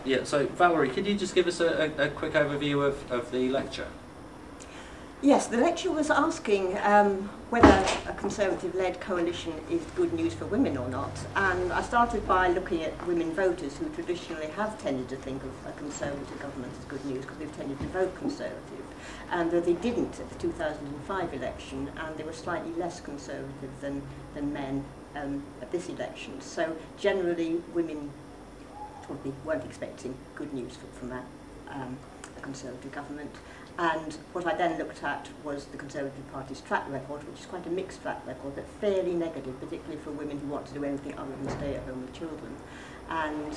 Yeah, so Valerie, could you just give us a quick overview of the lecture? Yes, the lecture was asking whether a Conservative-led coalition is good news for women or not. And I started by looking at women voters who traditionally have tended to think of a Conservative government as good news because they've tended to vote Conservative. And they didn't at the 2005 election, and they were slightly less Conservative than men at this election. So generally, women probably weren't expecting good news from a Conservative government. And what I then looked at was the Conservative Party's track record, which is quite a mixed track record, but fairly negative, particularly for women who want to do anything other than stay at home with children. And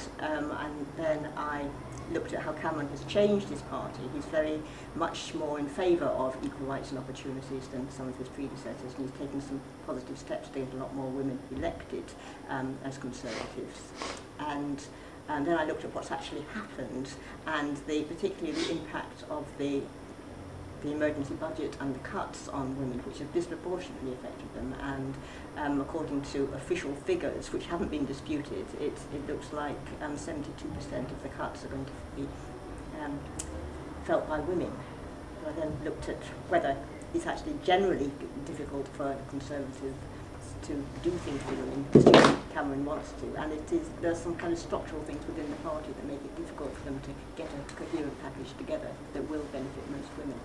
then I looked at how Cameron has changed his party. He's very much more in favour of equal rights and opportunities than some of his predecessors, and he's taken some positive steps to get a lot more women elected as Conservatives. And then I looked at what's actually happened, and particularly the impact of the emergency budget and the cuts on women, which have disproportionately affected them. And according to official figures, which haven't been disputed, it looks like 72% of the cuts are going to be felt by women. So I then looked at whether it's actually generally difficult for a Conservative to do things for women, as Cameron wants to, and there's some kind of structural things within the party that make it difficult for them to get a coherent package together that will benefit most women.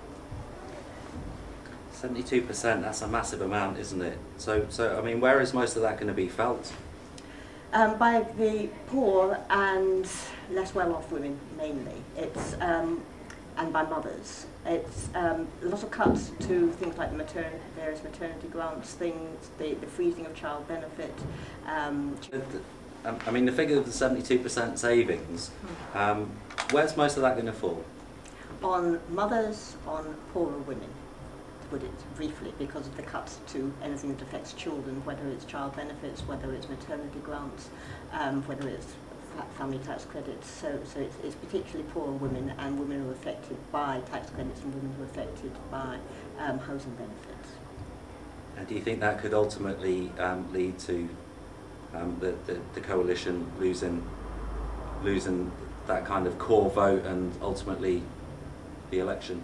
72%, that's a massive amount, isn't it? So I mean, where is most of that going to be felt? By the poor and less well-off women, mainly. It's and by mothers. It's a lot of cuts to things like the various maternity grants, the freezing of child benefit. I mean, the figure of the 72% savings, where's most of that going to fall? On mothers, on poorer women, to put it briefly, because of the cuts to anything that affects children, whether it's child benefits, whether it's maternity grants, whether it's family tax credits. So it's particularly poorer women and women who are affected by tax credits and women who are affected by housing benefits. And do you think that could ultimately lead to the coalition losing that kind of core vote and ultimately the election?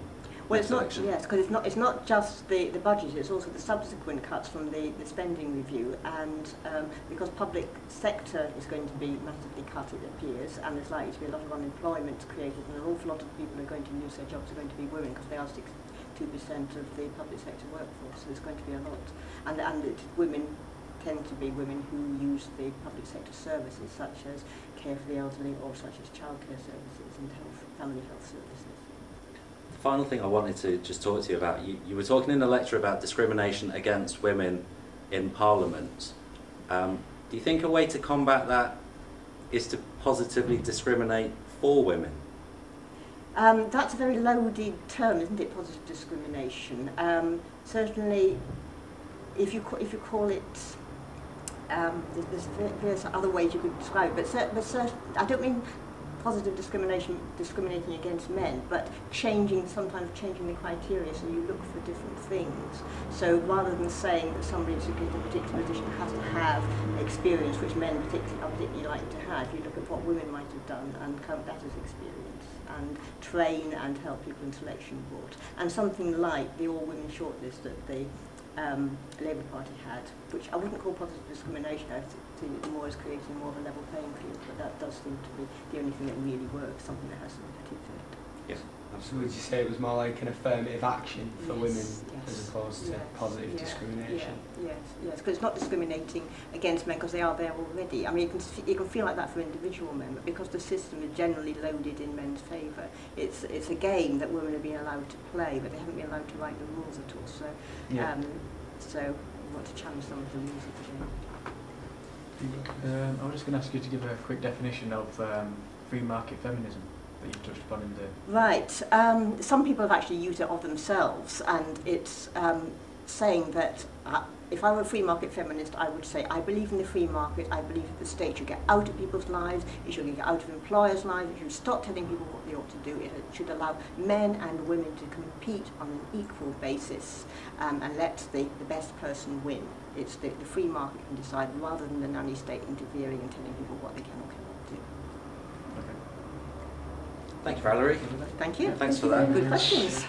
Well, it's not, yes, because it's not just the budget, it's also the subsequent cuts from the spending review, and because public sector is going to be massively cut, it appears, and there's likely to be a lot of unemployment created, and an awful lot of people who are going to lose their jobs are going to be women, because they are 62% of the public sector workforce, so there's going to be a lot. And women tend to be women who use the public sector services, such as care for the elderly, or such as childcare services and family health services. The final thing I wanted to just talk to you about, you were talking in the lecture about discrimination against women in Parliament. Do you think a way to combat that is to positively discriminate for women? That's a very loaded term, isn't it, positive discrimination? Certainly, if you call it, there's various other ways you could describe it, but I don't mean positive discriminating against men, but sometimes changing the criteria so you look for different things. So rather than saying that somebody to get a particular position has to have experience which men are particularly like to have, you look at what women might have done and count that as experience, and train and help people in selection board. And something like the all-women shortlist that the Labour Party had, which I wouldn't call positive discrimination, I think it more as creating more of a level playing field, but that does seem to be the only thing that really works, something that has some particular. Yes. So would you say it was more like an affirmative action for women as opposed to positive discrimination? Yes, because it's not discriminating against men because they are there already. I mean, you can feel like that for individual men, but because the system is generally loaded in men's favour, it's a game that women are being allowed to play, but they haven't been allowed to write the rules at all. So, so we want to challenge some of the rules of the game. I was just going to ask you to give a quick definition of free market feminism that you touched upon in the... Right. Some people have actually used it of themselves, and it's saying that if I were a free market feminist, I would say I believe in the free market, I believe that the state should get out of people's lives, it should get out of employers' lives, it should stop telling people what they ought to do, it should allow men and women to compete on an equal basis and let the best person win. It's the free market can decide rather than the nanny state interfering and telling people what they can or cannot do. Okay. Thank you, Valerie. Thank you. Thanks for that. Good questions.